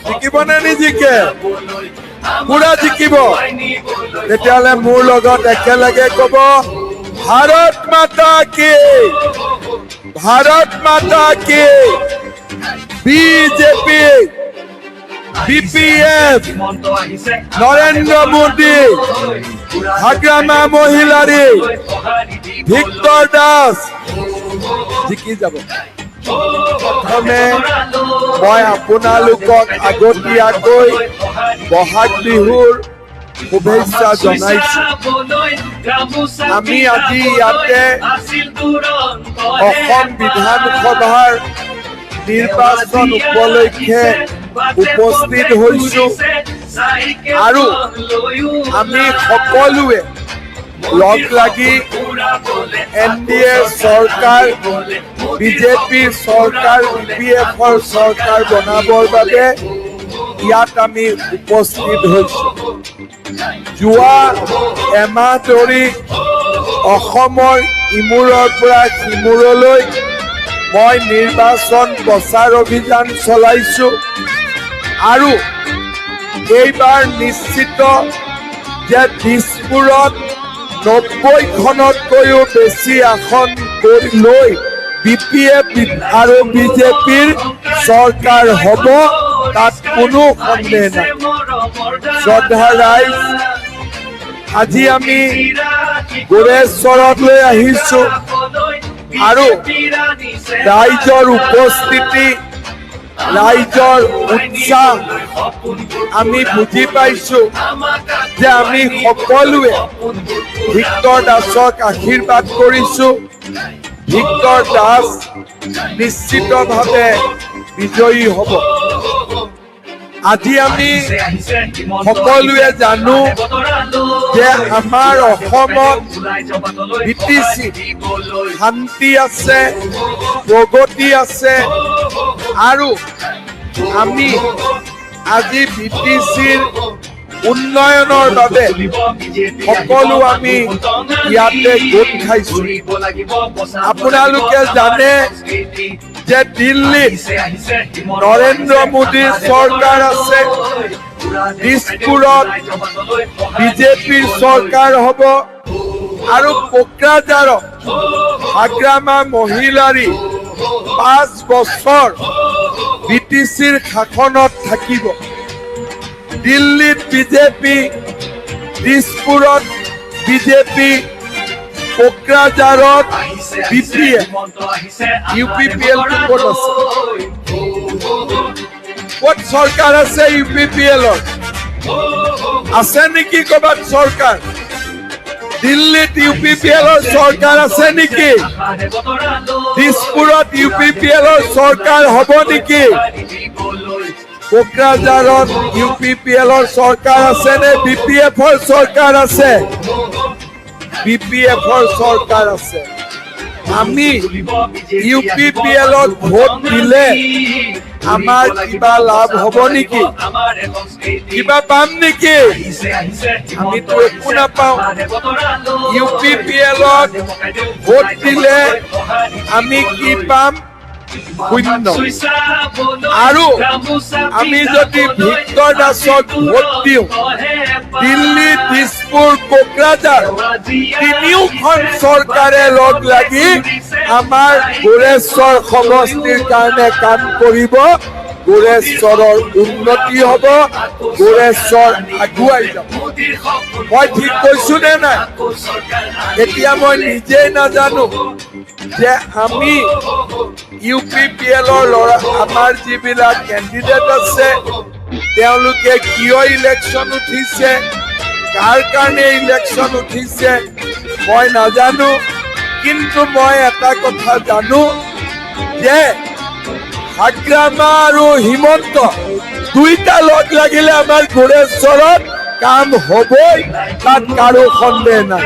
জিকিবনে নিজিকে পুৰা জিকিব তেতিয়াহ'লে মোৰ লগত একেলগে ক'ব ভাৰত মাতা কি ভাৰত মাতা কি BJP BPF Narendra Modi Hagrama Mohilary Victor Das জিকি যাব প্ৰথমে মই আপোনালোকক আগতীয়াকৈ বহাগ বিহুৰ শুভেচ্ছা জনাইছো আমি আজি ইয়াতে অসম বিধানসভাৰ নিৰ্বাচন উপলক্ষে উপস্থিত হৈছো আৰু আমি সকলোৱে লগ লাগি এনডিএ চৰকাৰ বিজেপিৰ চৰকাৰ বিপিএফৰ চৰকাৰ বনাবৰ বাবে ইয়াত আমি উপস্থিত হৈছো যোৱা এমাহ ধৰি অসমৰ ইমূৰৰ পৰা সিমূৰলৈ মই নিৰ্বাচন প্ৰচাৰ অভিযান চলাইছো আৰু এইবাৰ নিশ্চিত যে দিছপুৰত 90খনতকৈও বেছি আসন লৈ বিপিএফ আৰু বিজেপিৰ চৰকাৰ হ'ব তাত কোনো সন্দেহ নাই শ্ৰদ্ধা ৰাইজ আজি আমি গোৰেশ্বৰলৈ আহিছো আৰু ৰাইজৰ উপস্থিতি ৰাইজৰ উৎসাহ আমি বুজি পাইছো যে আমি সকলোৱে ভিক্টৰ দাসক আশীৰ্বাদ কৰিছো ভিক্টৰ দাস নিশ্চিতভাৱে বিজয়ী হ'ব আজি আমি সকলোৱে জানো যে আমাৰ অসমত বিটিচি শান্তি আছে প্ৰগতি আছে আৰু আমি আজি বিটিচিৰ উন্নয়নৰ বাবে সকলো আমি ইয়াতে গোট খাইছো আপোনালোকে জানে যে দিল্লীত নৰেন্দ্ৰ মোদীৰ চৰকাৰ আছে দিছপুৰত বিজেপিৰ চৰকাৰ হ'ব আৰু কোকৰাঝাৰত হাগ্ৰামা মহিলাৰী 5 বছৰ বিটিচিৰ শাসনত থাকিব দিল্লীত বিজেপি দিছপুৰত বিজেপি কোকৰাঝাৰত বিপিএফ ইউপিপিএল ক'ত আছে ক'ত চৰকাৰ আছে ইউপিপিএলৰ আছে নেকি ক'ৰবাত চৰকাৰ দিল্লীত ইউপিপিএলৰ চৰকাৰ আছে নেকি দিছপুৰত ইউপিপিএলৰ চৰকাৰ হ'ব নেকি কোকৰাঝাৰত ইউপিপিএলৰ চৰকাৰ আছে নে বিপিএফৰ চৰকাৰ আছে বিপিএফৰ চৰকাৰ আছে আমি ইউপিপিএলত ভোট দিলে আমাৰ কিবা লাভ হ'ব নেকি কিবা পাম নেকি আমিতো একো নাপাওঁ ইউপিপিএলত ভোট দিলে আমি কি পাম শূন্য আৰু আমি যদি ভিক্টৰ দাসক ভোট দিওঁ দিল্লী দিছপুৰ কোকৰাঝাৰ তিনিওখন চৰকাৰে লগ লাগি আমাৰ গোৰেশ্বৰ সমষ্টিৰ কাৰণে কাম কৰিব গোৰেশ্বৰৰ উন্নতি হ'ব গোৰেশ্বৰ আগুৱাই যাব মই ঠিক কৈছো নে নাই এতিয়া মই নিজেই নাজানো যে আমি ইউপিপিএলৰ ল'ৰা আমাৰ যিবিলাক কেণ্ডিডেট আছে তেওঁলোকে কিয় ইলেকশ্যন উঠিছে কাৰ কাৰণে ইলেকশ্যন উঠিছে মই নাজানো কিন্তু মই এটা কথা জানো যে হাগ্ৰামা আৰু হিমন্ত দুইটা লগ লাগিলে আমাৰ গোৰেশ্বৰত কাম হ'বই তাত কাৰো সন্দেহ নাই